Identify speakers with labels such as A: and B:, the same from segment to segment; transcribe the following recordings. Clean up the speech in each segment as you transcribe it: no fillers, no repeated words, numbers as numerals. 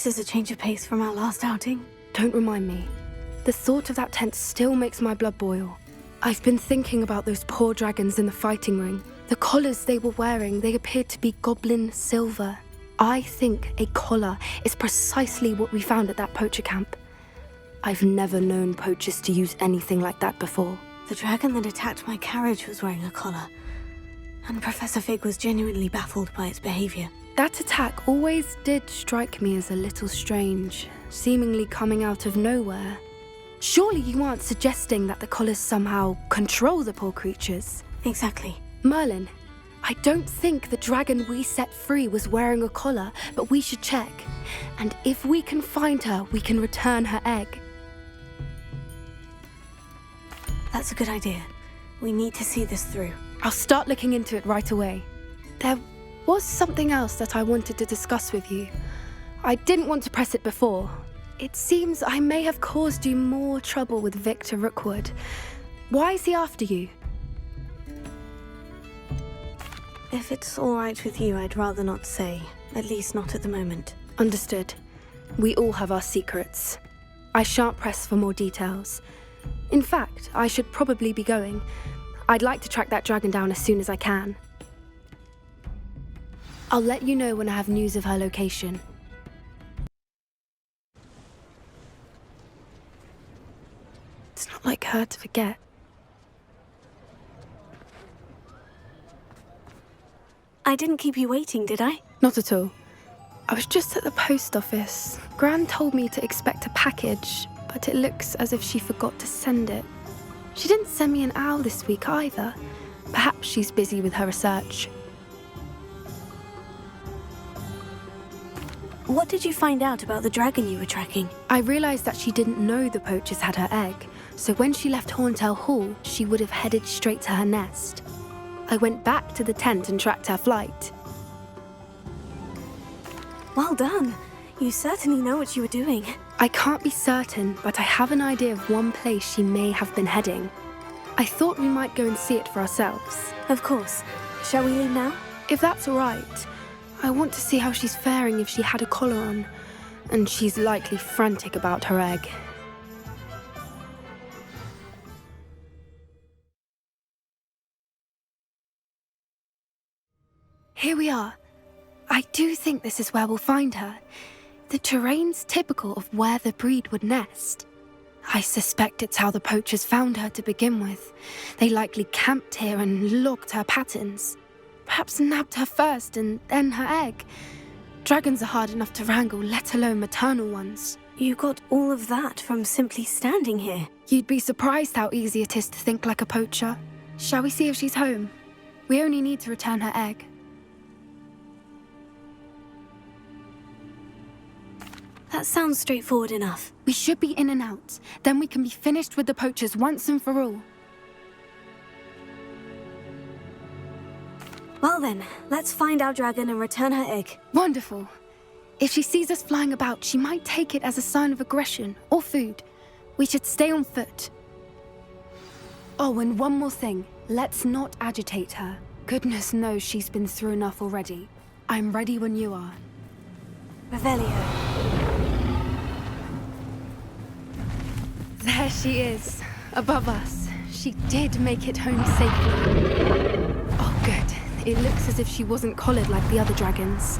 A: This is a change of pace from our last outing.
B: Don't remind me. The thought of that tent still makes my blood boil. I've been thinking about those poor dragons in the fighting ring. The collars they were wearing, they appeared to be goblin silver. I think a collar is precisely what we found at that poacher camp. I've never known poachers to use anything like that before.
A: The dragon that attacked my carriage was wearing a collar, and Professor Fig was genuinely baffled by its behavior.
B: That attack always did strike me as a little strange, seemingly coming out of nowhere. Surely you aren't suggesting that the collars somehow control the poor creatures?
A: Exactly.
B: Merlin, I don't think the dragon we set free was wearing a collar, but we should check. And if we can find her, we can return her egg.
A: That's a good idea. We need to see this through.
B: I'll start looking into it right away. There was something else that I wanted to discuss with you. I didn't want to press it before. It seems I may have caused you more trouble with Victor Rookwood. Why is he after you?
A: If it's all right with you, I'd rather not say. At least not at the moment.
B: Understood. We all have our secrets. I shan't press for more details. In fact, I should probably be going. I'd like to track that dragon down as soon as I can. I'll let you know when I have news of her location. It's not like her to forget.
A: I didn't keep you waiting, did I?
B: Not at all. I was just at the post office. Gran told me to expect a package, but it looks as if she forgot to send it. She didn't send me an owl this week either. Perhaps she's busy with her research.
A: What did you find out about the dragon you were tracking?
B: I realized that she didn't know the poachers had her egg, so when she left Horntail Hall, she would have headed straight to her nest. I went back to the tent and tracked her flight.
A: Well done. You certainly know what you were doing.
B: I can't be certain, but I have an idea of one place she may have been heading. I thought we might go and see it for ourselves.
A: Of course. Shall we leave now?
B: If that's all right. I want to see how she's faring if she had a collar on. And she's likely frantic about her egg. Here we are. I do think this is where we'll find her. The terrain's typical of where the breed would nest. I suspect it's how the poachers found her to begin with. They likely camped here and logged her patterns. Perhaps nabbed her first and then her egg. Dragons are hard enough to wrangle, let alone maternal ones.
A: You got all of that from simply standing here.
B: You'd be surprised how easy it is to think like a poacher. Shall we see if she's home? We only need to return her egg.
A: That sounds straightforward enough.
B: We should be in and out. Then we can be finished with the poachers once and for all.
A: Well then, let's find our dragon and return her egg.
B: Wonderful. If she sees us flying about, she might take it as a sign of aggression or food. We should stay on foot. Oh, and one more thing. Let's not agitate her. Goodness knows she's been through enough already. I'm ready when you are.
A: Revelio.
B: There she is, above us. She did make it home safely. Oh, good. It looks as if she wasn't collared like the other dragons.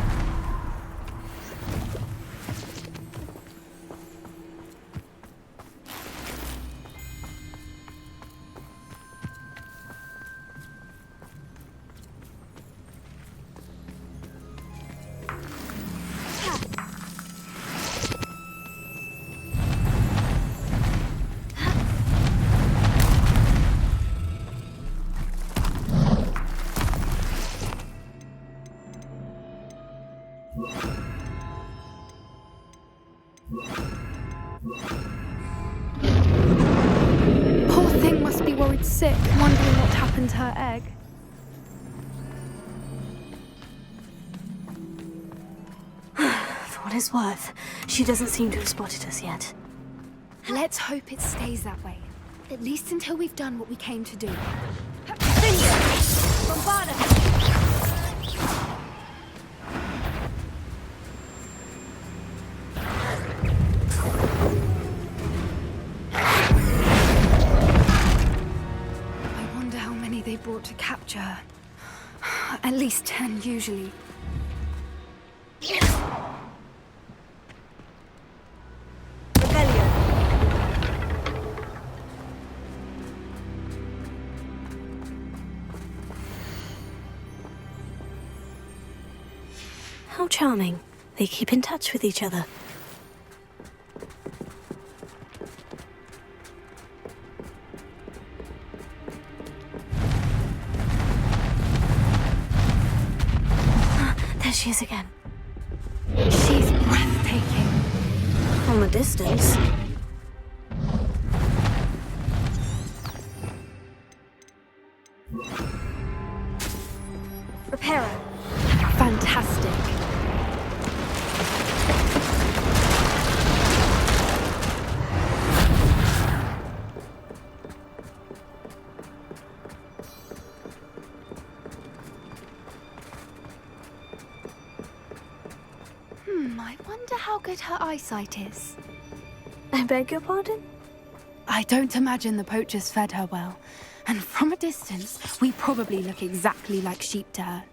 B: Poor thing must be worried sick, wondering what happened to her egg.
A: For what it's worth, she doesn't seem to have spotted us yet.
B: Let's hope it stays that way. At least until we've done what we came to do. brought to capture. At least 10, usually.
A: Rebellion. How charming. They keep in touch with each other. There she is again.
B: She's breathtaking.
A: From a distance. Repairer.
B: Fantastic. I wonder how good her eyesight is.
A: I beg your pardon?
B: I don't imagine the poachers fed her well. And from a distance, we probably look exactly like sheep to her.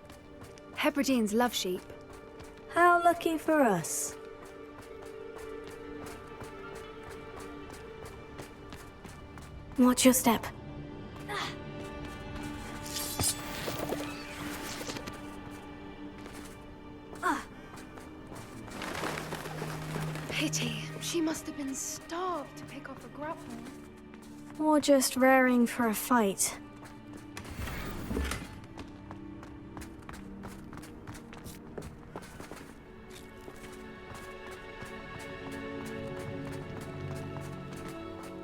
B: Hebrideans love sheep.
A: How lucky for us. Watch your step.
B: Pity. She must have been starved to pick off a grapple.
A: Or just raring for a fight.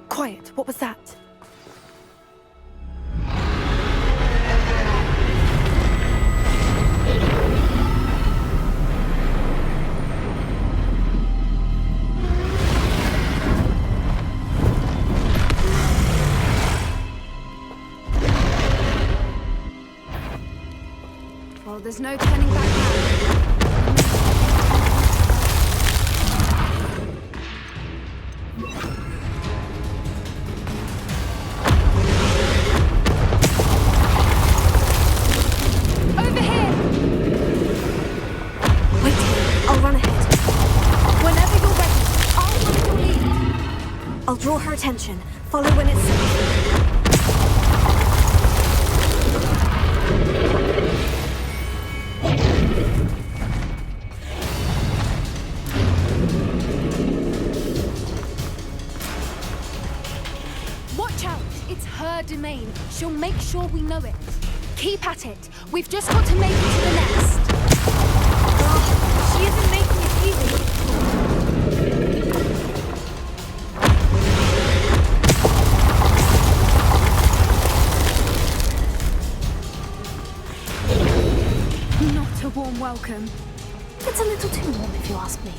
B: Quiet, what was that? Well, there's no turning back now. Over here!
A: Wait, I'll run ahead.
B: Whenever you're ready, I'll follow your lead.
A: I'll draw her attention. Follow when it's safe.
B: Watch out! It's her domain. She'll make sure we know it. Keep at it. We've just got to make it to the nest.
A: Oh, she isn't making it easy.
B: Not a warm welcome.
A: It's a little too warm, if you ask me.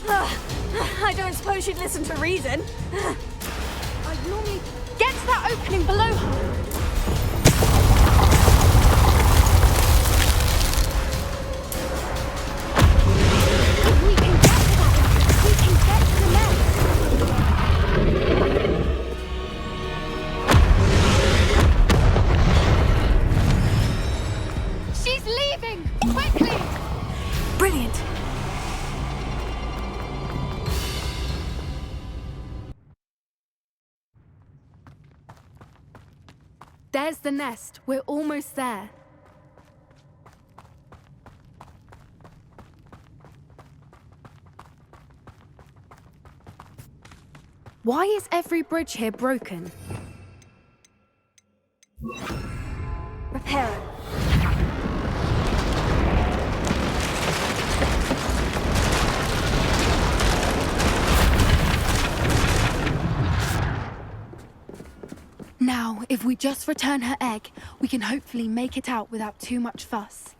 A: I don't suppose she'd listen to reason.
B: I'd normally get to that opening below her. If we can get to that, we can get to the nest. She's leaving! Quickly!
A: Brilliant.
B: There's the nest. We're almost there. Why is every bridge here broken?
A: Repairer.
B: Now, if we just return her egg, we can hopefully make it out without too much fuss.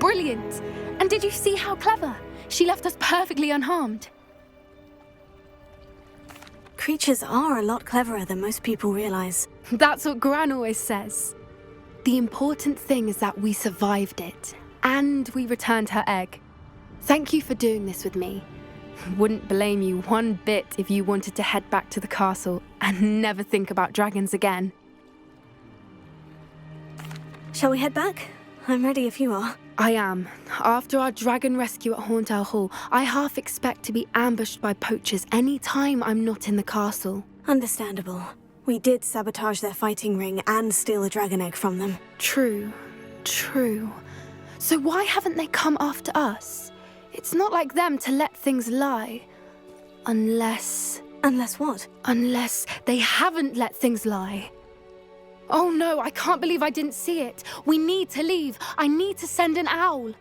B: brilliant. And did you see how clever? She left us perfectly unharmed.
A: Creatures are a lot cleverer than most people realize.
B: That's what Gran always says. The important thing is that we survived it, and we returned her egg. Thank you for doing this with me. Wouldn't blame you one bit if you wanted to head back to the castle and never think about dragons again.
A: Shall we head back? I'm ready if you are.
B: I am. After our dragon rescue at Hauntow Hall, I half expect to be ambushed by poachers any time I'm not in the castle.
A: Understandable. We did sabotage their fighting ring and steal a dragon egg from them.
B: True. So why haven't they come after us? It's not like them to let things lie. Unless
A: what?
B: Unless they haven't let things lie. Oh no, I can't believe I didn't see it. We need to leave. I need to send an owl.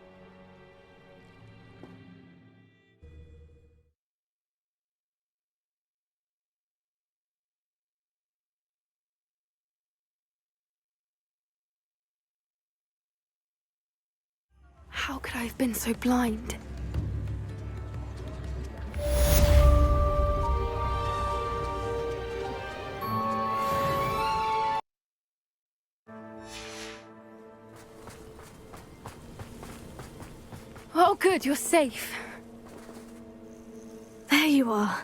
B: How could I have been so blind? Oh, good, you're safe.
A: There you are.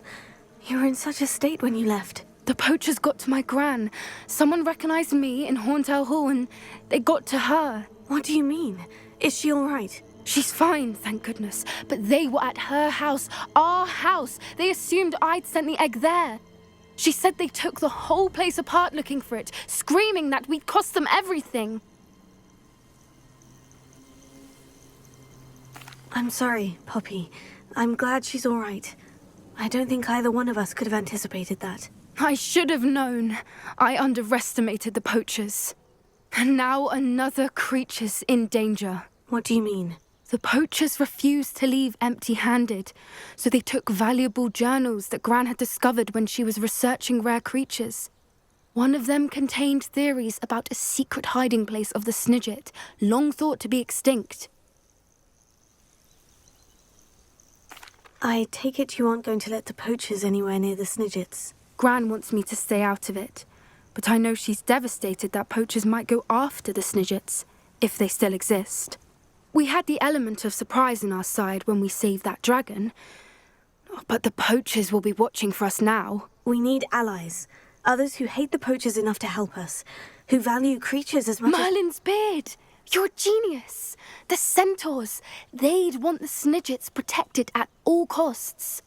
A: You were in such a state when you left.
B: The poachers got to my gran. Someone recognized me in Hauntow Hall and they got to her.
A: What do you mean? Is she all right?
B: She's fine, thank goodness. But they were at her house, our house. They assumed I'd sent the egg there. She said they took the whole place apart looking for it, screaming that we'd cost them everything.
A: I'm sorry, Poppy. I'm glad she's all right. I don't think either one of us could have anticipated that.
B: I should have known. I underestimated the poachers. And now another creature's in danger.
A: What do you mean?
B: The poachers refused to leave empty-handed, so they took valuable journals that Gran had discovered when she was researching rare creatures. One of them contained theories about a secret hiding place of the Snidget, long thought to be extinct.
A: I take it you aren't going to let the poachers anywhere near the Snidgets.
B: Gran wants me to stay out of it, but I know she's devastated that poachers might go after the Snidgets, if they still exist. We had the element of surprise on our side when we saved that dragon, but the poachers will be watching for us now.
A: We need allies. Others who hate the poachers enough to help us, who value creatures as much
B: Merlin's beard! You're a genius! The Centaurs! They'd want the Snidgets protected at all costs.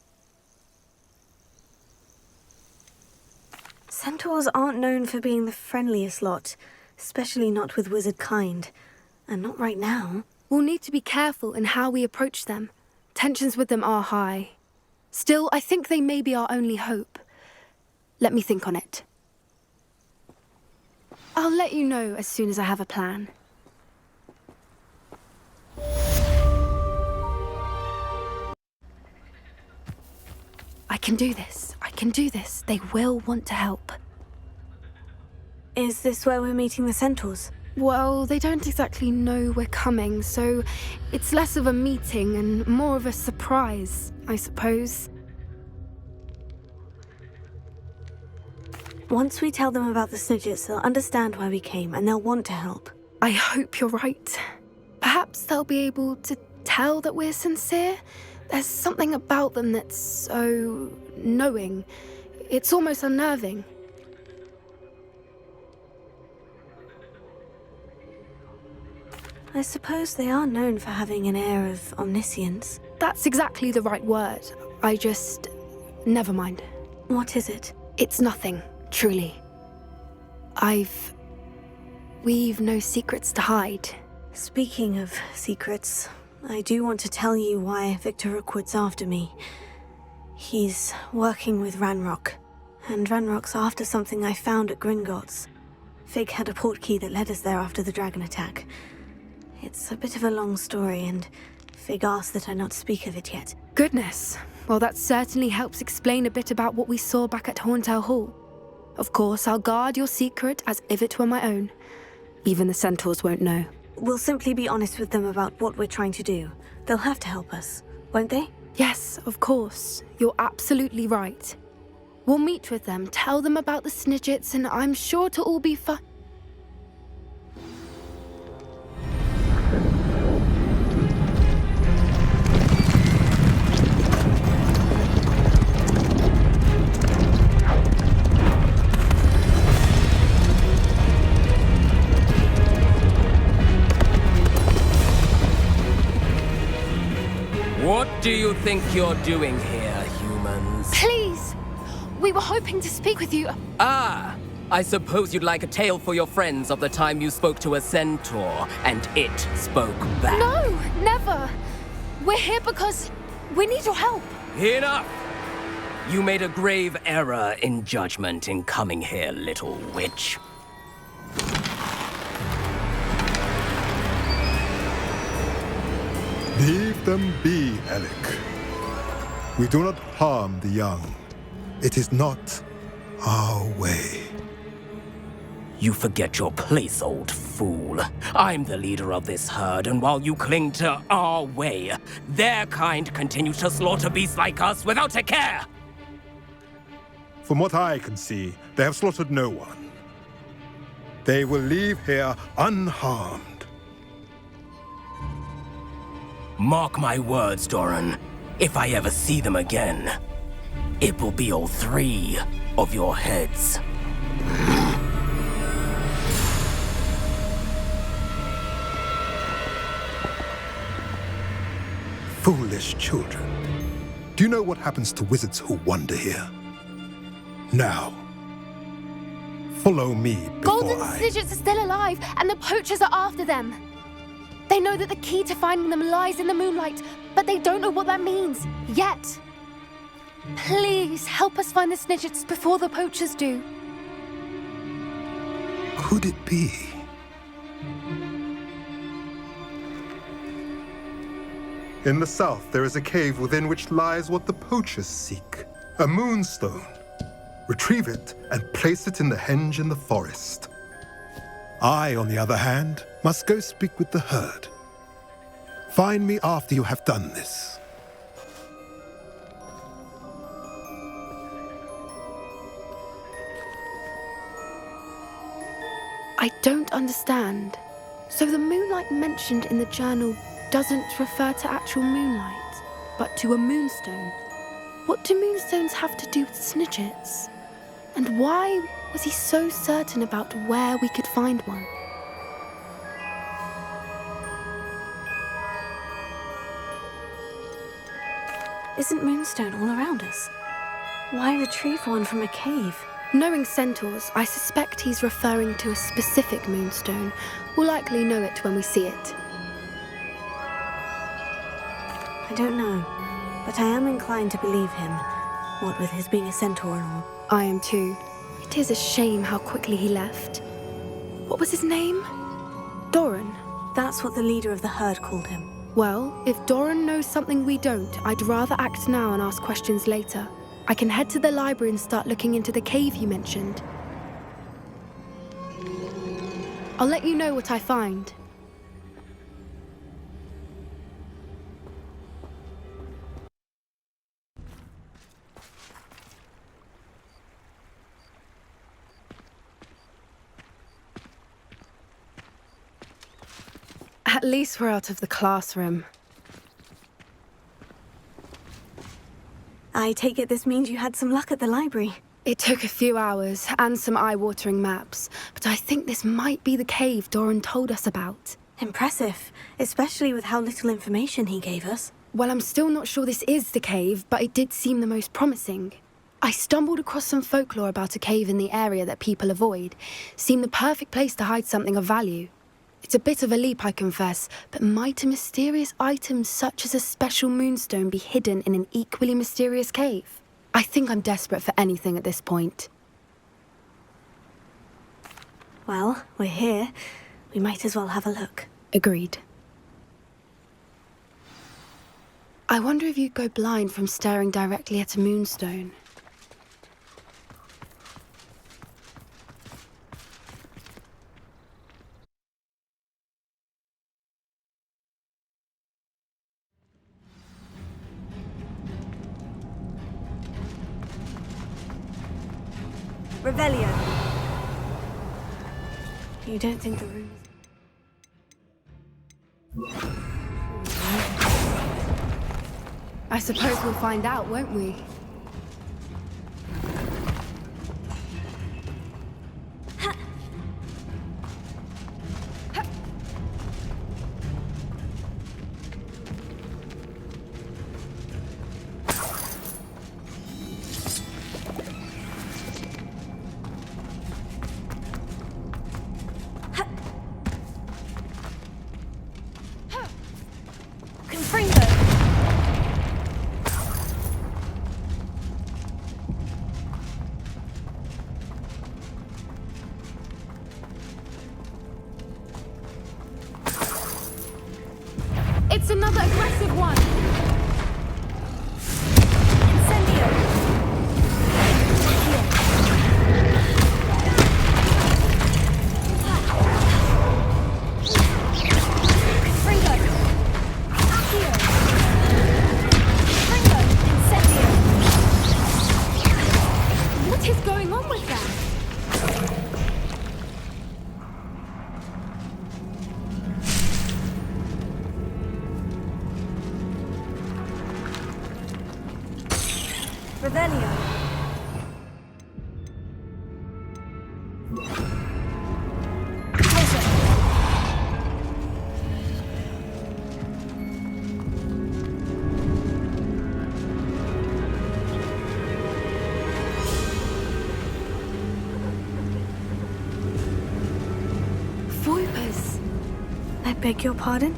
A: Centaurs aren't known for being the friendliest lot, especially not with wizard kind. And not right now.
B: We'll need to be careful in how we approach them. Tensions with them are high. Still, I think they may be our only hope. Let me think on it. I'll let you know as soon as I have a plan. I can do this. I can do this. They will want to help.
A: Is this where we're meeting the Centaurs?
B: Well, they don't exactly know we're coming, so it's less of a meeting and more of a surprise, I suppose.
A: Once we tell them about the Snidgets, they'll understand why we came and they'll want to help.
B: I hope you're right. Perhaps they'll be able to tell that we're sincere. There's something about them that's so knowing. It's almost unnerving.
A: I suppose they are known for having an air of omniscience.
B: That's exactly the right word. Never mind.
A: What is it?
B: It's nothing, truly. We've no secrets to hide.
A: Speaking of secrets, I do want to tell you why Victor Rookwood's after me. He's working with Ranrock, and Ranrock's after something I found at Gringotts. Fig had a portkey that led us there after the dragon attack. It's a bit of a long story, and Fig asked that I not speak of it yet.
B: Goodness. Well, that certainly helps explain a bit about what we saw back at Hauntow Hall. Of course, I'll guard your secret as if it were my own. Even the Centaurs won't know.
A: We'll simply be honest with them about what we're trying to do. They'll have to help us, won't they?
B: Yes, of course. You're absolutely right. We'll meet with them, tell them about the Snidgets, and I'm sure it'll all be fine.
C: What do you think you're doing here, humans?
B: Please! We were hoping to speak with you.
C: Ah! I suppose you'd like a tale for your friends of the time you spoke to a centaur, and it spoke back.
B: No, never! We're here because we need your help.
C: Enough! You made a grave error in judgment in coming here, little witch.
D: Leave them be, Alec. We do not harm the young. It is not our way.
C: You forget your place, old fool. I'm the leader of this herd, and while you cling to our way, their kind continues to slaughter beasts like us without a care!
D: From what I can see, they have slaughtered no one. They will leave here unharmed.
C: Mark my words, Doran. If I ever see them again, it will be all 3 of your heads.
D: Foolish children. Do you know what happens to wizards who wander here? Now, follow me before
B: Golden Snidgets are still alive, and the Poachers are after them. They know that the key to finding them lies in the moonlight, but they don't know what that means, yet. Please, help us find the Snidgets before the Poachers do.
D: Could it be? In the south, there is a cave within which lies what the poachers seek. A moonstone. Retrieve it and place it in the henge in the forest. I, on the other hand, must go speak with the herd. Find me after you have done this.
B: I don't understand. So the moonlight mentioned in the journal doesn't refer to actual moonlight, but to a moonstone. What do moonstones have to do with Snidgets? And why was he so certain about where we could find one?
A: Isn't Moonstone all around us? Why retrieve one from a cave?
B: Knowing centaurs, I suspect he's referring to a specific moonstone. We'll likely know it when we see it.
A: I don't know, but I am inclined to believe him, what with his being a centaur and all.
B: I am too. It is a shame how quickly he left. What was his name? Doran.
A: That's what the leader of the herd called him.
B: Well, if Doran knows something we don't, I'd rather act now and ask questions later. I can head to the library and start looking into the cave you mentioned. I'll let you know what I find. At least we're out of the classroom.
A: I take it this means you had some luck at the library.
B: It took a few hours and some eye-watering maps, but I think this might be the cave Doran told us about.
A: Impressive, especially with how little information he gave us.
B: Well, I'm still not sure this is the cave, but it did seem the most promising. I stumbled across some folklore about a cave in the area that people avoid. Seemed the perfect place to hide something of value. It's a bit of a leap, I confess, but might a mysterious item such as a special moonstone be hidden in an equally mysterious cave? I think I'm desperate for anything at this point.
A: Well, we're here. We might as well have a look.
B: Agreed. I wonder if you'd go blind from staring directly at a moonstone.
A: Revelio. You don't think the room is...
B: I suppose we'll find out, won't we? It's another aggressive one! Incendio! Fringo! Accio! Fringo! Incendio! What is going on with that?
A: Revelio. Poacher.
B: Voipers!
A: I beg your pardon?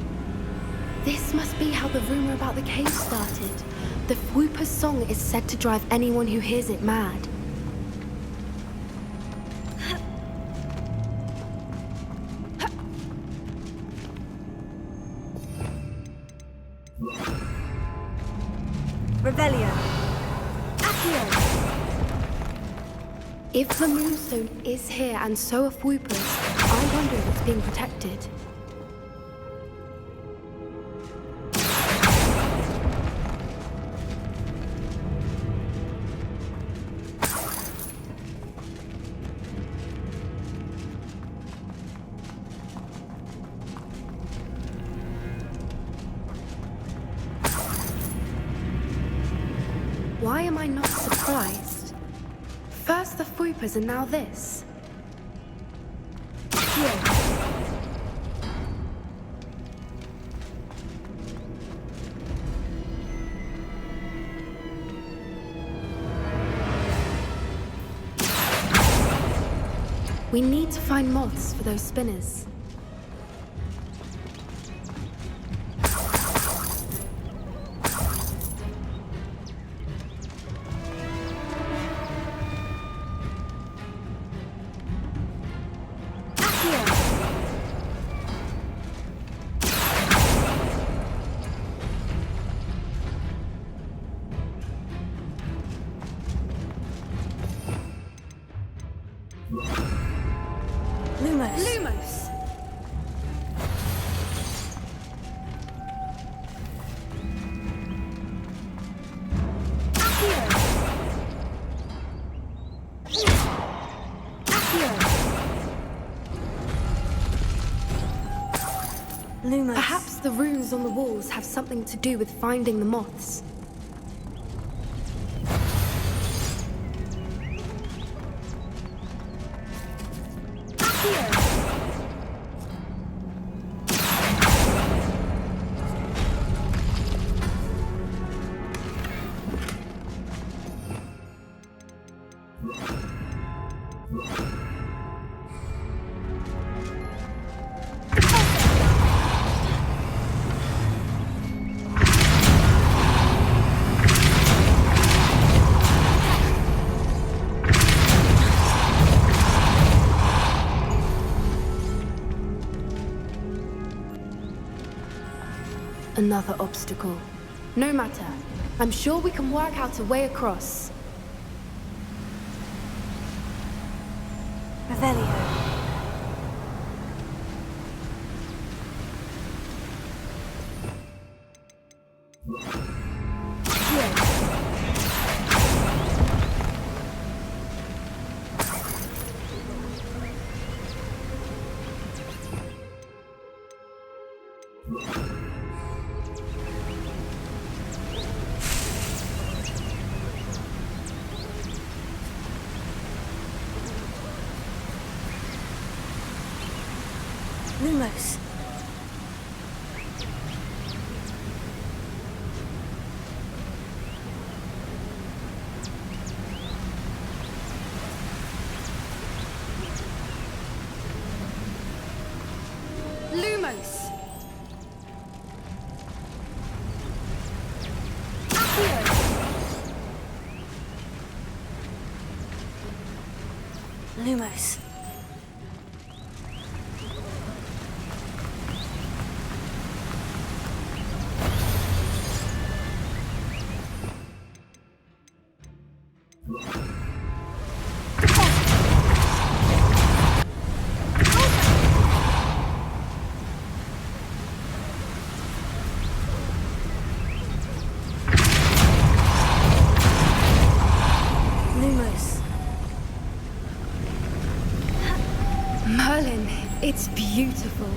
B: This must be how the rumor about the cave started. The Whooper's song is said to drive anyone who hears it mad.
A: Revelio. Accio.
B: If the Moonstone is here and so are Whoopers, I wonder if it's being protected. Why am I not surprised? First the Whoopers and now this.
A: Here.
B: We need to find moths for those spinners.
A: Lumos.
B: Lumos!
A: Accio. Accio. Lumos.
B: Perhaps the runes on the walls have something to do with finding the moths. Another obstacle. No matter. I'm sure we can work out a way across.
A: Revelio. Here. Lumos.
B: Lumos!
A: Lumos. Lumos.
B: Merlin, it's beautiful.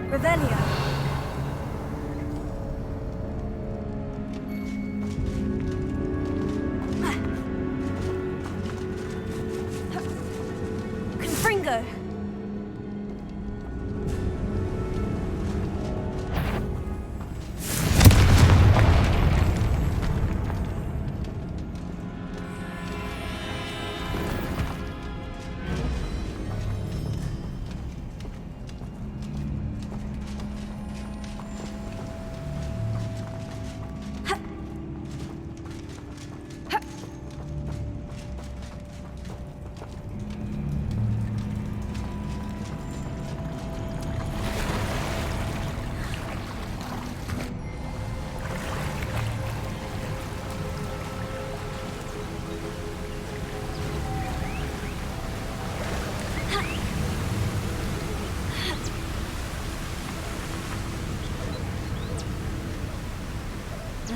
A: Revelio. Confringo.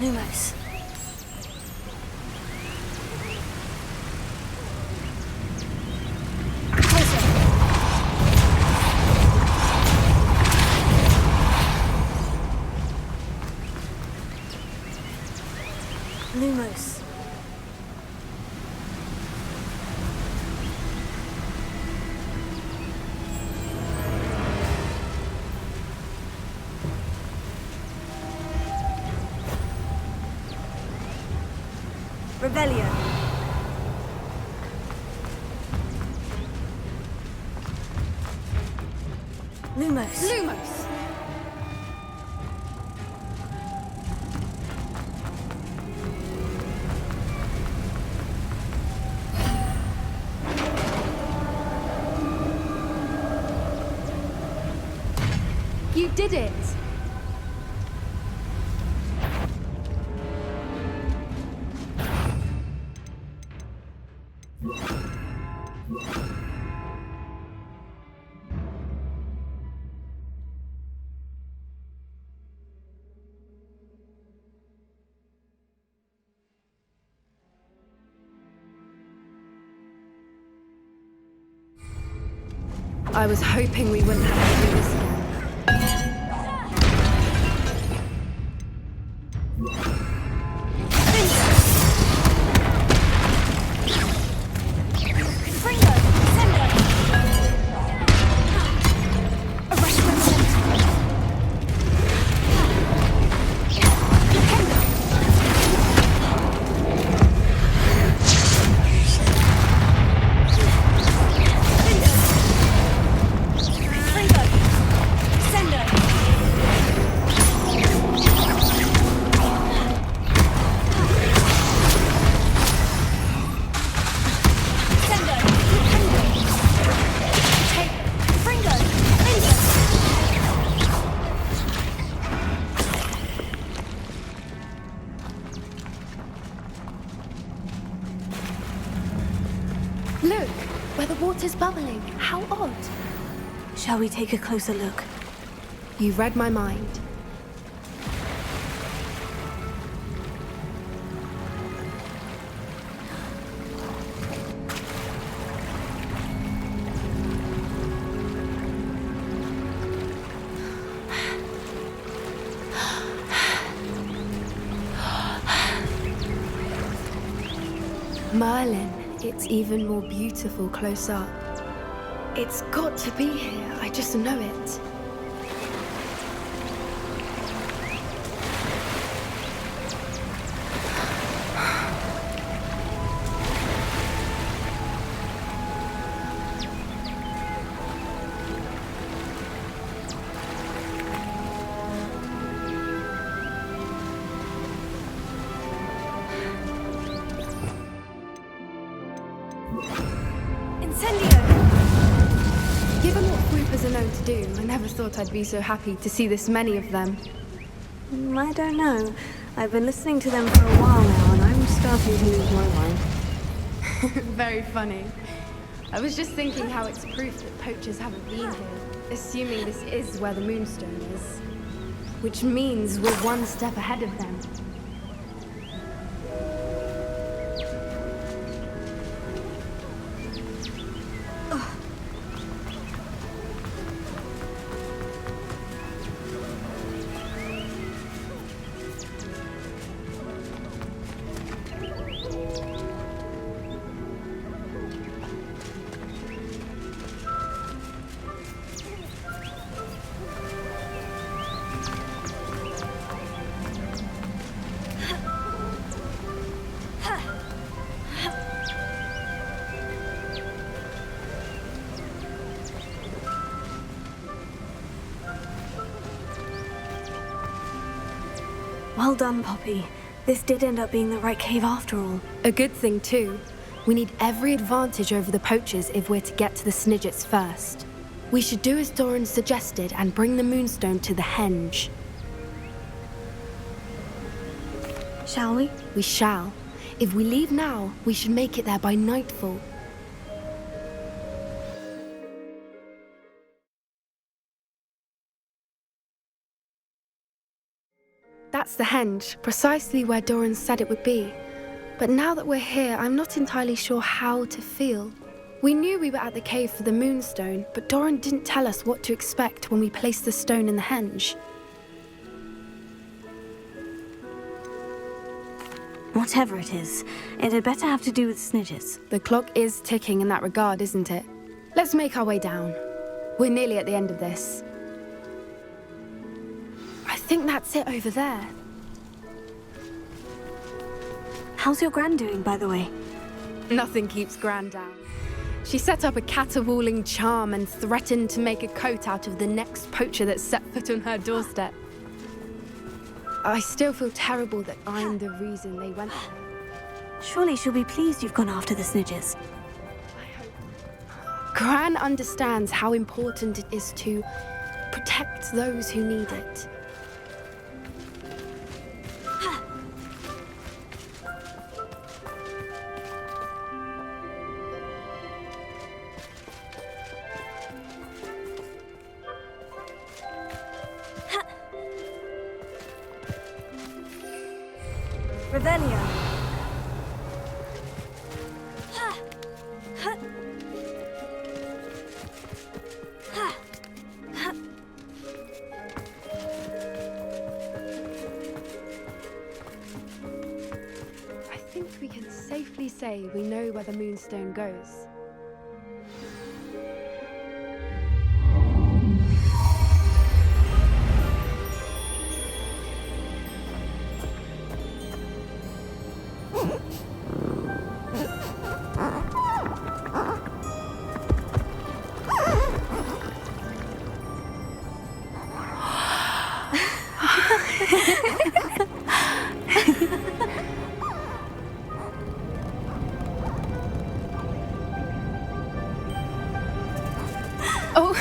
A: Lumos. Lumos. Revelio. Lumos.
B: Lumos! You did it! I was hoping we wouldn't have to do this again.
A: Confringo. Sendo. Arrest from Centaur. Confringo.
B: where the water's bubbling. How odd.
A: Shall we take a closer look?
B: You read my mind. Merlin, it's even more beautiful close up. It's got to be here, I just know it. Given what groupers are known to do, I never thought I'd be so happy to see this many of them.
A: I don't know. I've been listening to them for a while now, and I'm starting to lose my mind.
B: Very funny. I was just thinking how it's proof that poachers haven't been here, assuming this is where the Moonstone is. Which means we're one step ahead of them.
A: Well done, Poppy. This did end up being the right cave after all.
B: A good thing, too. We need every advantage over the poachers if we're to get to the Snidgets first. We should do as Doran suggested and bring the Moonstone to the henge.
A: Shall we?
B: We shall. If we leave now, we should make it there by nightfall. That's the henge, precisely where Doran said it would be. But now that we're here, I'm not entirely sure how to feel. We knew we were at the cave for the Moonstone, but Doran didn't tell us what to expect when we placed the stone in the henge.
A: Whatever it is, it had better have to do with Snidgets.
B: The clock is ticking in that regard, isn't it? Let's make our way down. We're nearly at the end of this. I think that's it over there.
A: How's your Gran doing, by the way?
B: Nothing keeps Gran down. She set up a caterwauling charm and threatened to make a coat out of the next poacher that set foot on her doorstep. I still feel terrible that I'm the reason they went there.
A: Surely she'll be pleased you've gone after the Snidgets.
B: Gran understands how important it is to protect those who need it.
A: Revelio.
B: I think we can safely say we know where the Moonstone goes. Oh.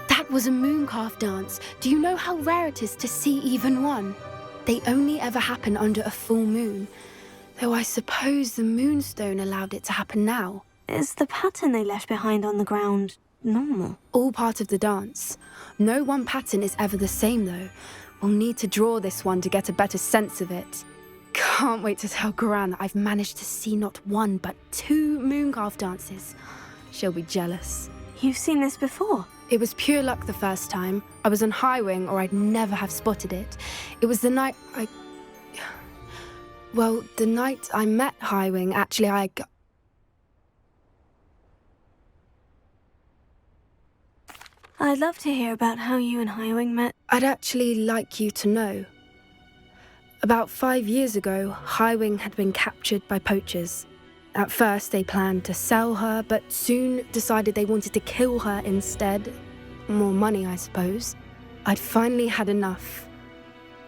B: That was a mooncalf dance. Do you know how rare it is to see even one? They only ever happen under a full moon. Though I suppose the Moonstone allowed it to happen now.
A: Is the pattern they left behind on the ground normal?
B: All part of the dance. No one pattern is ever the same, though. We'll need to draw this one to get a better sense of it. Can't wait to tell Gran that I've managed to see not one, but 2 mooncalf dances. She'll be jealous.
A: You've seen this before?
B: It was pure luck the first time. I was on Highwing, or I'd never have spotted it. It was the night Well, the night I met Highwing, actually,
A: I'd love to hear about how you and Highwing met.
B: I'd actually like you to know. About 5 years ago, Highwing had been captured by poachers. At first, they planned to sell her, but soon decided they wanted to kill her instead. More money, I suppose. I'd finally had enough.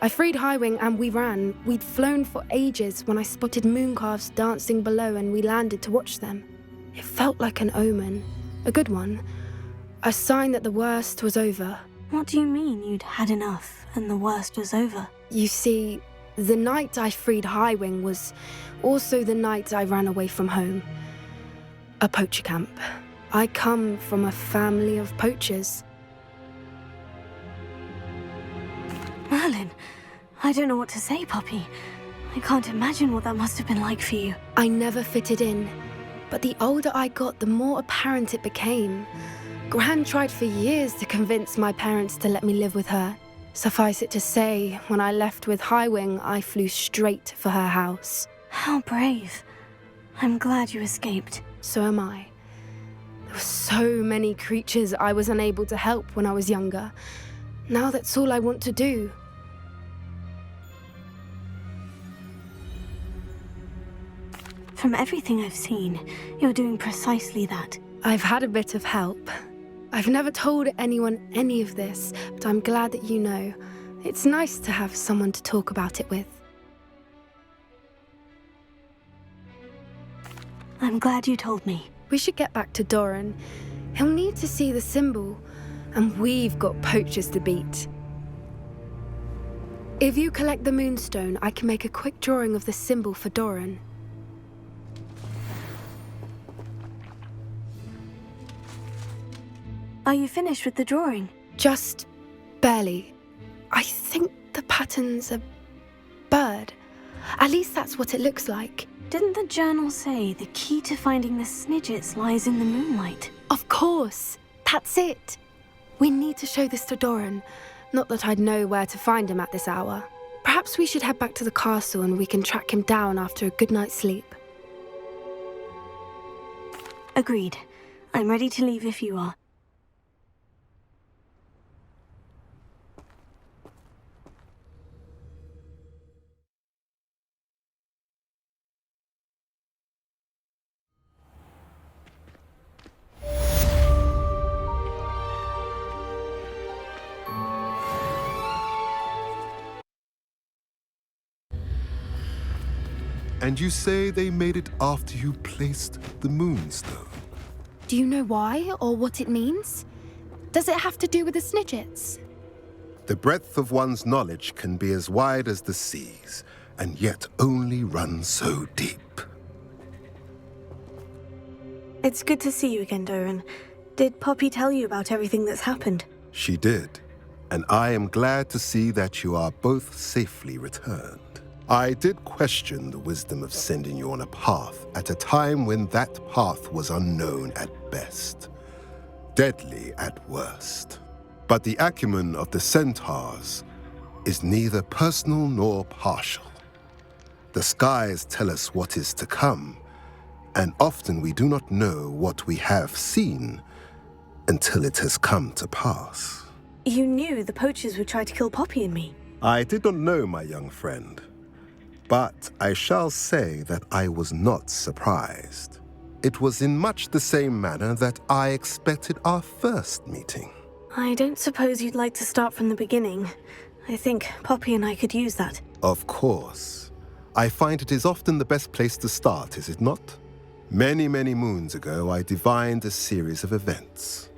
B: I freed Highwing and we ran. We'd flown for ages when I spotted mooncalves dancing below and we landed to watch them. It felt like an omen. A good one. A sign that the worst was over.
A: What do you mean you'd had enough and the worst was over?
B: You see, the night I freed Highwing was also the night I ran away from home. A poacher camp. I come from a family of poachers.
A: Merlin, I don't know what to say, Poppy. I can't imagine what that must have been like for you.
B: I never fitted in, but the older I got, the more apparent it became. Gran tried for years to convince my parents to let me live with her. Suffice it to say, when I left with Highwing, I flew straight for her house.
A: How brave. I'm glad you escaped.
B: So am I. There were so many creatures I was unable to help when I was younger. Now that's all I want to do.
A: From everything I've seen, you're doing precisely that.
B: I've had a bit of help. I've never told anyone any of this, but I'm glad that you know. It's nice to have someone to talk about it with.
A: I'm glad you told me.
B: We should get back to Doran. He'll need to see the symbol, and we've got poachers to beat. If you collect the Moonstone, I can make a quick drawing of the symbol for Doran.
A: Are you finished with the drawing?
B: Just barely. I think the pattern's a bird. At least that's what it looks like.
A: Didn't the journal say the key to finding the Snidgets lies in the moonlight?
B: Of course. That's it. We need to show this to Doran. Not that I'd know where to find him at this hour. Perhaps we should head back to the castle and we can track him down after a good night's sleep.
A: Agreed. I'm ready to leave if you are.
D: And you say they made it after you placed the Moonstone?
B: Do you know why or what it means? Does it have to do with the Snidgets?
D: The breadth of one's knowledge can be as wide as the seas, and yet only run so deep.
A: It's good to see you again, Doran. Did Poppy tell you about everything that's happened?
D: She did, and I am glad to see that you are both safely returned. I did question the wisdom of sending you on a path at a time when that path was unknown at best, deadly at worst. But the acumen of the Centaurs is neither personal nor partial. The skies tell us what is to come, and often we do not know what we have seen until it has come to pass.
A: You knew the poachers would try to kill Poppy and me.
D: I did not know, my young friend, but I shall say that I was not surprised. It was in much the same manner that I expected our first meeting.
A: I don't suppose you'd like to start from the beginning. I think Poppy and I could use that.
D: Of course. I find it is often the best place to start, is it not? Many, many moons ago, I divined a series of events.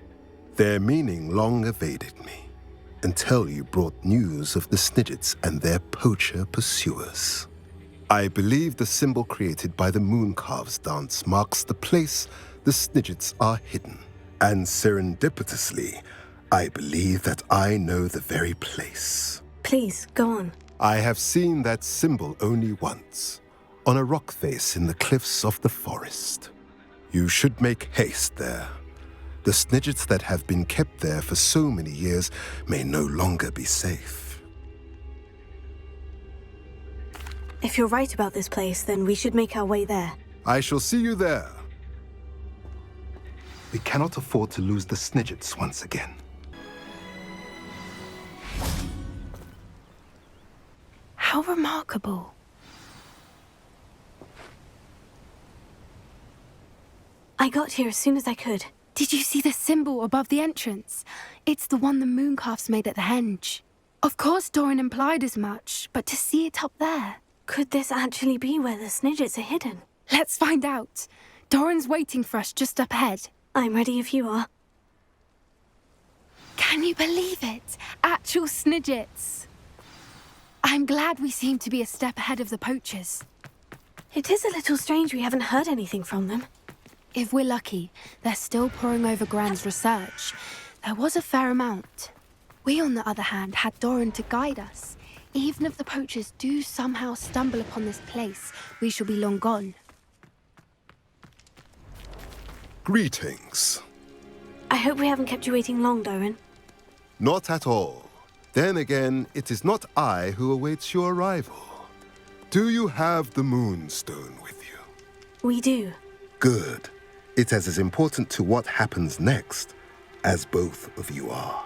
D: Their meaning long evaded me, until you brought news of the Snidgets and their poacher pursuers.
E: I believe the symbol created by the Mooncalves dance marks the place the Snidgets are hidden. And serendipitously, I believe that I know the very place.
A: Please, go on.
E: I have seen that symbol only once, on a rock face in the cliffs of the forest. You should make haste there. The Snidgets that have been kept there for so many years may no longer be safe.
A: If you're right about this place, then we should make our way there.
E: I shall see you there.
D: We cannot afford to lose the Snidgets once again.
B: How remarkable.
A: I got here as soon as I could.
B: Did you see the symbol above the entrance? It's the one the Mooncalves made at the henge. Of course Doran implied as much, but to see it up there...
A: Could this actually be where the Snidgets are hidden?
B: Let's find out. Doran's waiting for us just up ahead.
A: I'm ready if you are.
B: Can you believe it? Actual Snidgets. I'm glad we seem to be a step ahead of the poachers.
A: It is a little strange we haven't heard anything from them.
B: If we're lucky, they're still poring over Gran's research. There was a fair amount. We, on the other hand, had Doran to guide us. Even if the poachers do somehow stumble upon this place, we shall be long gone.
E: Greetings.
A: I hope we haven't kept you waiting long, Doran.
E: Not at all. Then again, it is not I who awaits your arrival. Do you have the Moonstone with you?
A: We do.
E: Good. It is as important to what happens next as both of you are.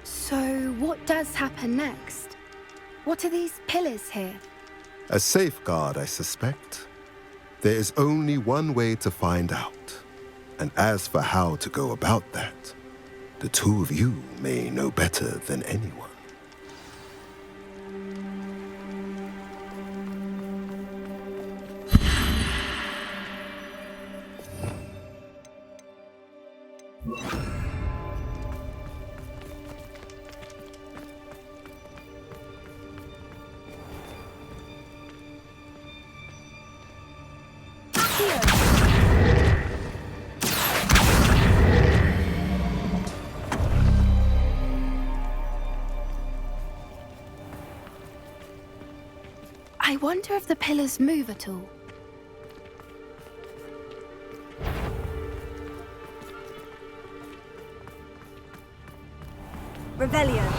B: So, what does happen next? What are these pillars here?
E: A safeguard, I suspect. There is only one way to find out. And as for how to go about that, the two of you may know better than anyone.
B: I wonder if the pillars move at all.
A: Rebellion.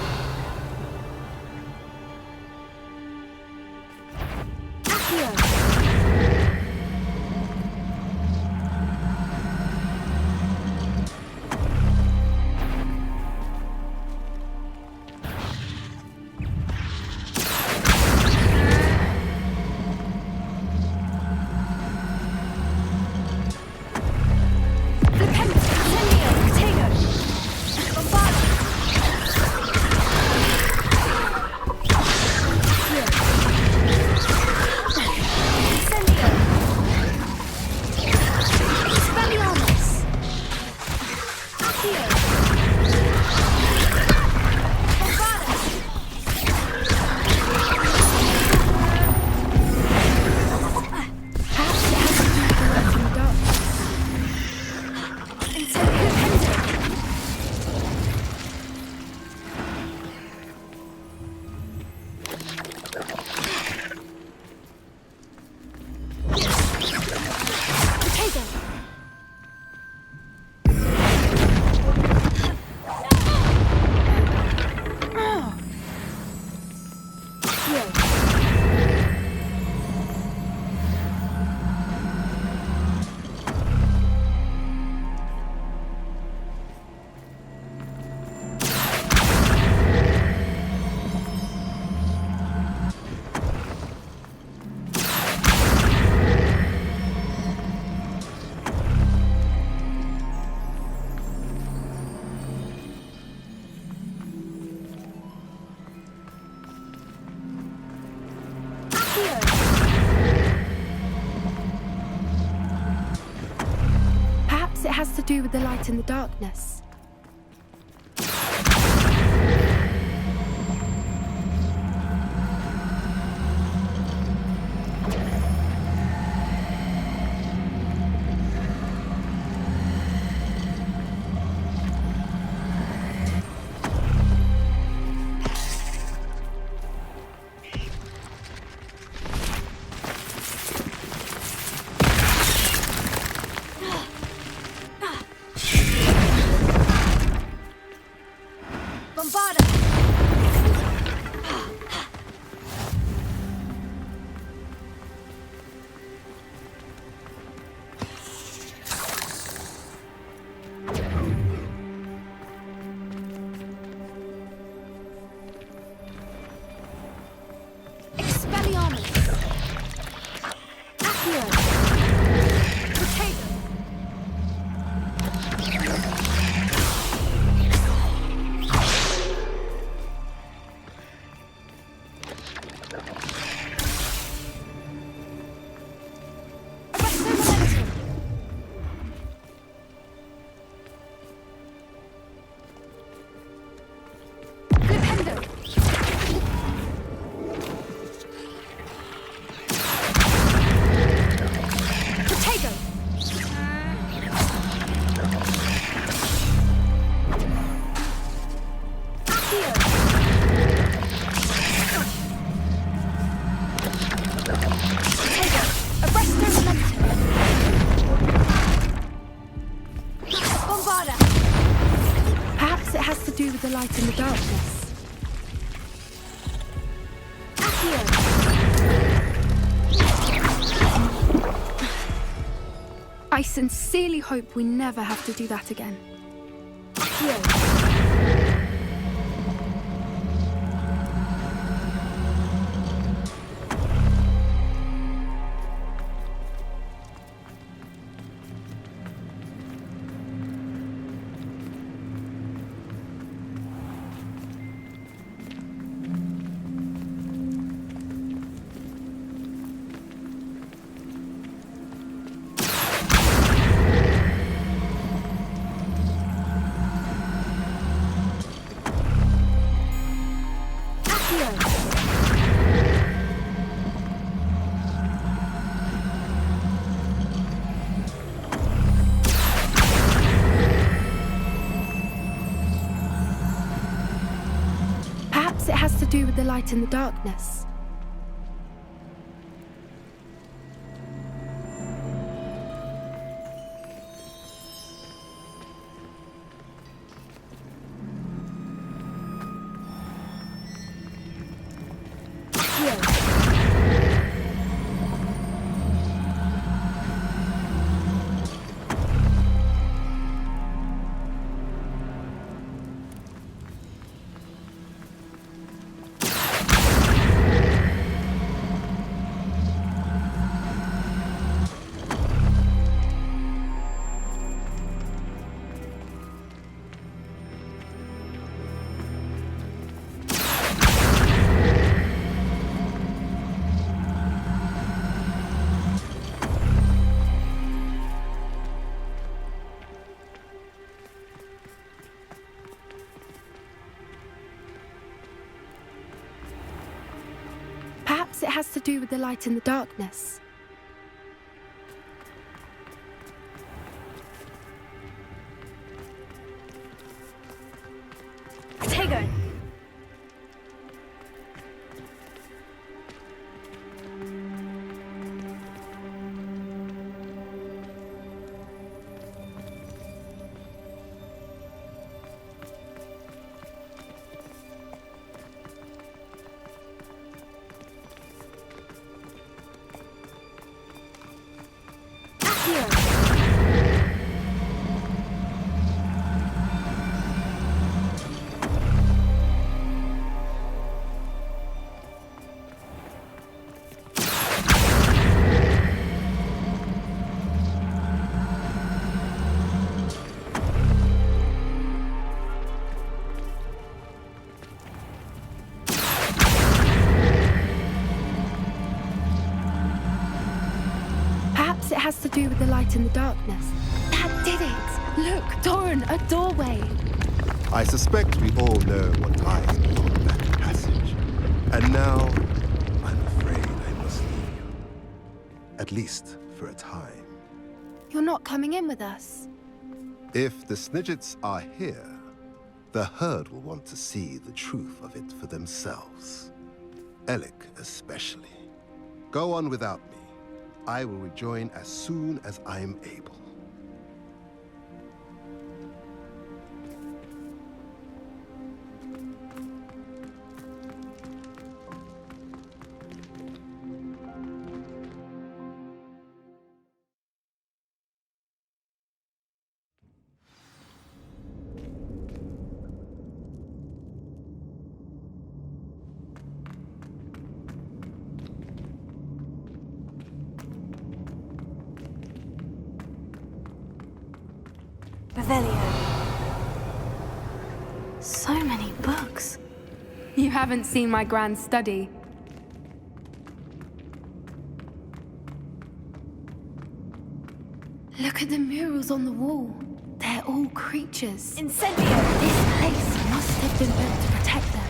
B: Perhaps it has to do with the light in the darkness. light in the darkness. I sincerely hope we never have to do that again. Perhaps it has to do with the light in the darkness. Perhaps it has to do with the light in the darkness.
A: Tego!
B: Perhaps it has to do with the light in the darkness. That did it! Look, Doran, a doorway!
E: I suspect we all know what lies beyond that passage. And now, I'm afraid I must leave you. At least for a time.
B: You're not coming in with us.
E: If the Snidgets are here, the herd will want to see the truth of it for themselves. Alec especially. Go on without me. I will rejoin as soon as I am able.
A: So many books.
B: You haven't seen my grand study. Look at the murals on the wall. They're all creatures.
A: Incendio!
B: This place must have been built to protect them.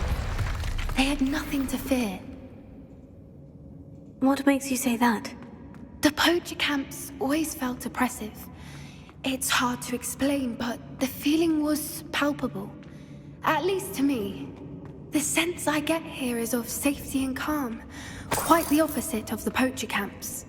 B: They had nothing to fear.
A: What makes you say that?
B: The poacher camps always felt oppressive. It's hard to explain, but the feeling was palpable. At least to me. The sense I get here is of safety and calm. Quite the opposite of the poacher camps.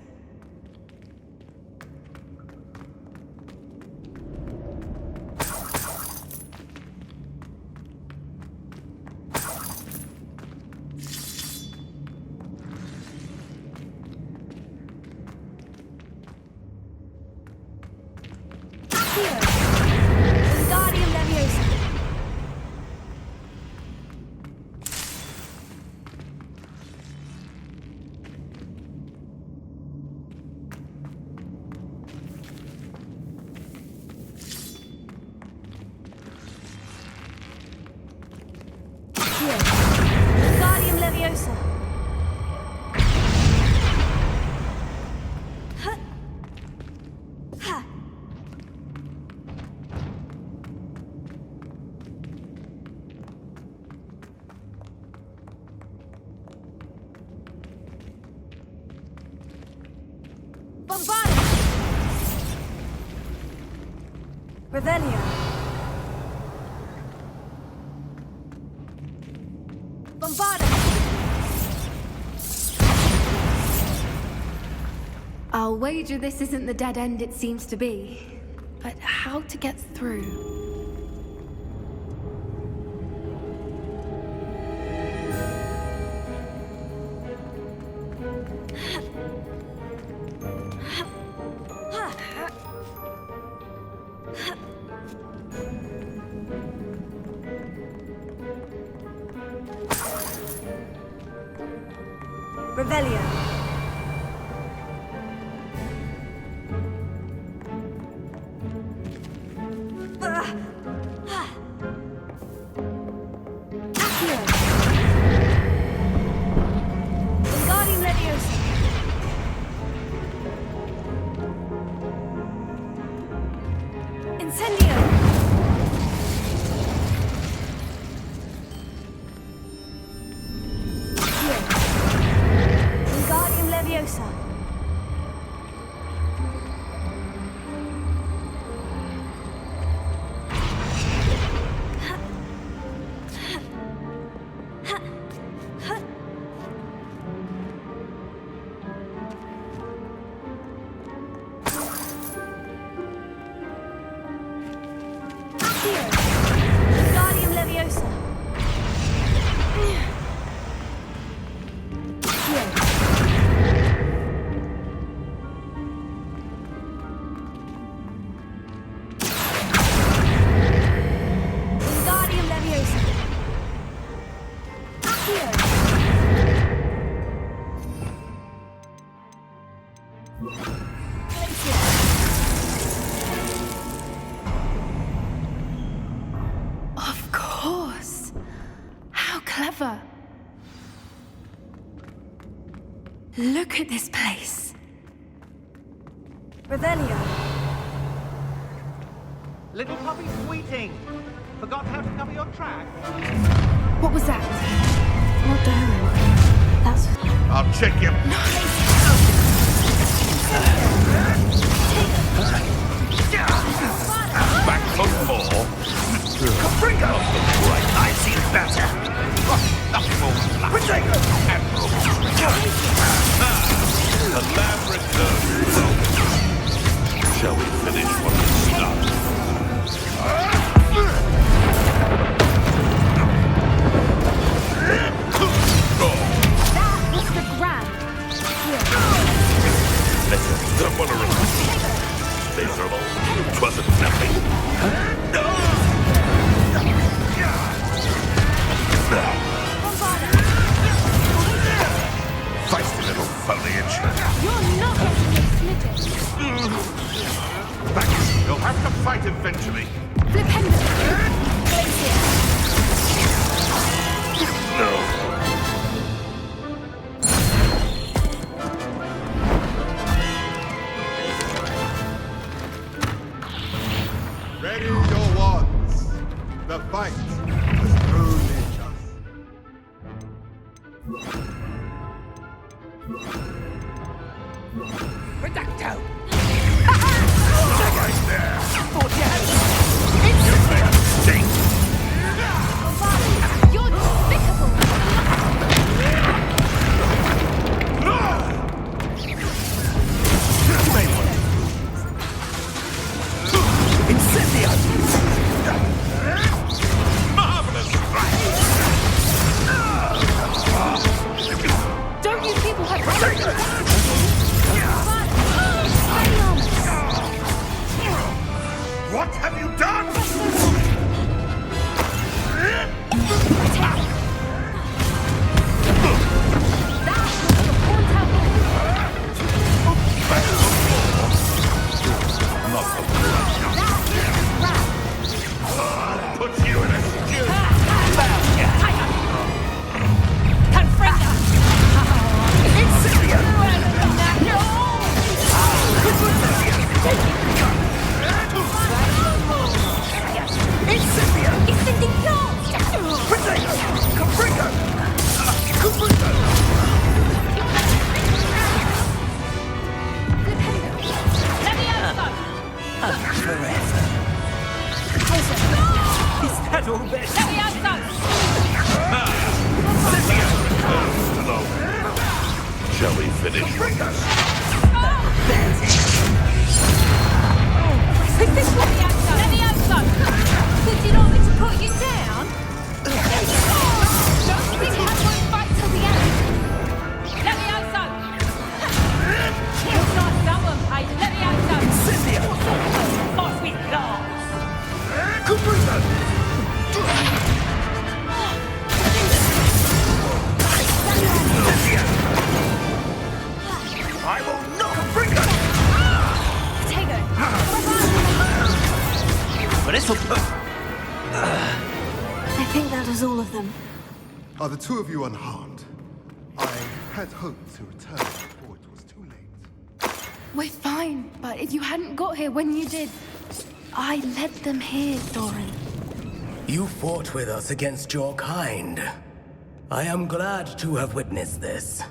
A: Bombarding! Revelio! Bombarding!
B: I'll wager this isn't the dead end it seems to be. But how to get through?
A: Revelio! Wingardium Leviosa! Incendio! Wingardium Leviosa! Wingardium Leviosa! Wingardium Leviosa!
B: Of course. How clever. Look at this place.
A: Revelio!
F: Little puppy sweeting. Forgot how to cover your track?
B: What was that?
A: Not Darren. That's...
G: I'll check you. Back for more. Bring out the right. I see better. Nothing more. Admiral. The lab returns. Shall we finish what we started?
B: That was the grand.
G: Listen, don't want to repeat. Miserable. 'Twasn't nothing. Feisty little foliage.
B: You're not getting this smidgen.
G: Back. You'll have to fight eventually.
B: Flipendo.
G: No.
D: Ready your wands. The fight is only just.
C: Reducto!
G: Right there.
C: Thought you had
G: You make a mistake.
B: You're despicable.
G: You may want
C: Incendio!
G: marvelous strike.
B: Don't you people have...
G: Bring us!
H: Is this Levioso? Levioso! Did you want me to put you down? Don't think you have one fight till the end. Levioso! Looks like someone paid Levioso.
G: Cynthia!
H: Pass me glass.
G: Cabrita! Cynthia! I will not bring us!
H: Take it.
G: But it's
A: I think that was all of them.
E: Are the two of you unharmed? I had hoped to return before it was too late.
B: We're fine, but if you hadn't got here when you did, I led them here, Doran.
C: You fought with us against your kind. I am glad to have witnessed this.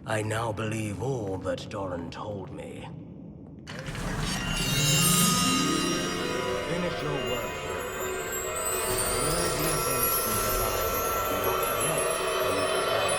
C: I now believe all that Doran told me. Finish your work here. All the events we designed do not yet come to pass.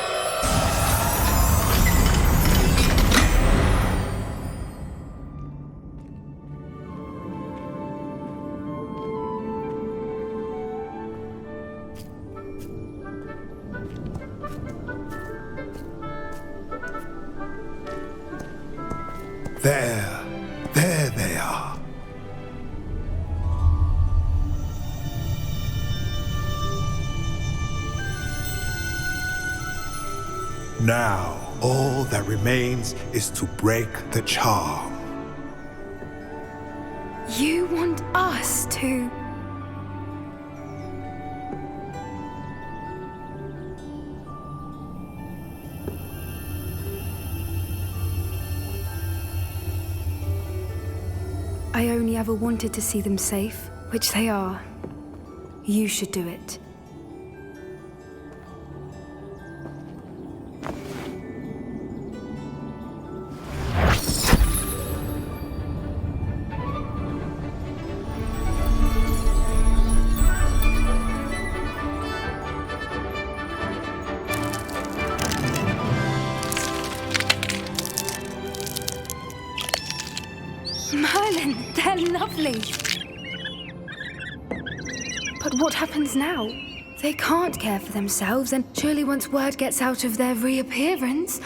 E: There they are. Now, all that remains is to break the charm.
B: You want us to... I only ever wanted to see them safe, which they are. You should do it. Merlin, they're lovely. But what happens now? They can't care for themselves, and surely once word gets out of their reappearance...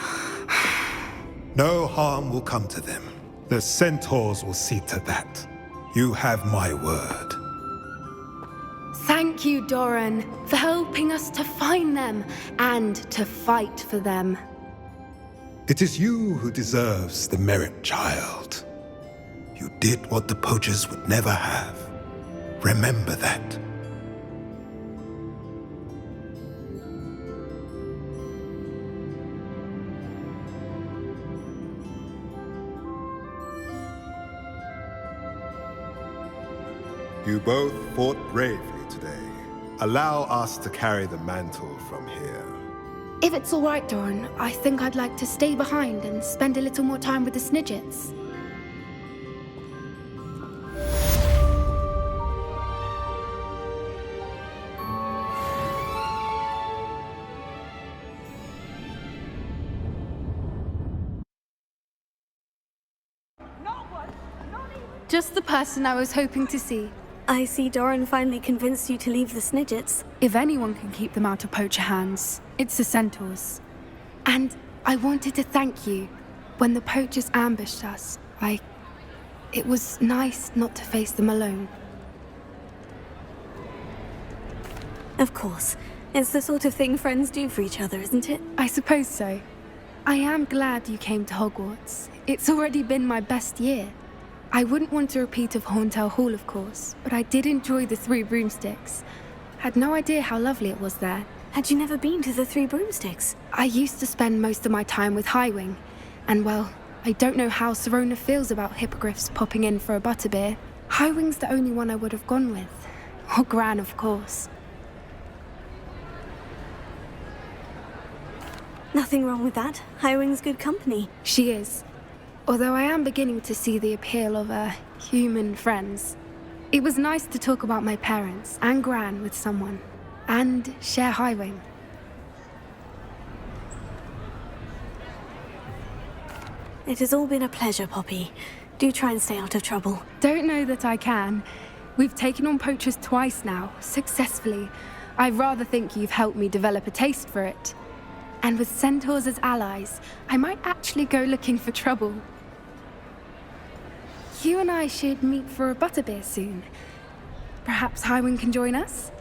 E: No harm will come to them. The Centaurs will see to that. You have my word.
B: Thank you, Doran, for helping us to find them and to fight for them.
E: It is you who deserves the merit, child. You did what the poachers would never have. Remember that. You both fought bravely today. Allow us to carry the mantle from here.
B: If it's all right, Doran, I think I'd like to stay behind and spend a little more time with the Snidgets. Just the person I was hoping to see.
A: I see Doran finally convinced you to leave the Snidgets.
B: If anyone can keep them out of Poacher hands, it's the Centaurs. And I wanted to thank you. When the Poachers ambushed us, it was nice not to face them alone.
A: Of course. It's the sort of thing friends do for each other, isn't it?
B: I suppose so. I am glad you came to Hogwarts. It's already been my best year. I wouldn't want a repeat of Horntail Hall, of course, but I did enjoy the Three Broomsticks. Had no idea how lovely it was there.
A: Had you never been to the Three Broomsticks?
B: I used to spend most of my time with Highwing, and well, I don't know how Serona feels about hippogriffs popping in for a butterbeer. Highwing's the only one I would have gone with. Or Gran, of course.
A: Nothing wrong with that. Highwing's good company.
B: She is. Although I am beginning to see the appeal of human friends. It was nice to talk about my parents and Gran with someone, and share Highwing.
A: It has all been a pleasure, Poppy. Do try and stay out of trouble.
B: Don't know that I can. We've taken on poachers twice now, successfully. I rather think you've helped me develop a taste for it. And with centaurs as allies, I might actually go looking for trouble. You and I should meet for a butterbeer soon. Perhaps Highwind can join us?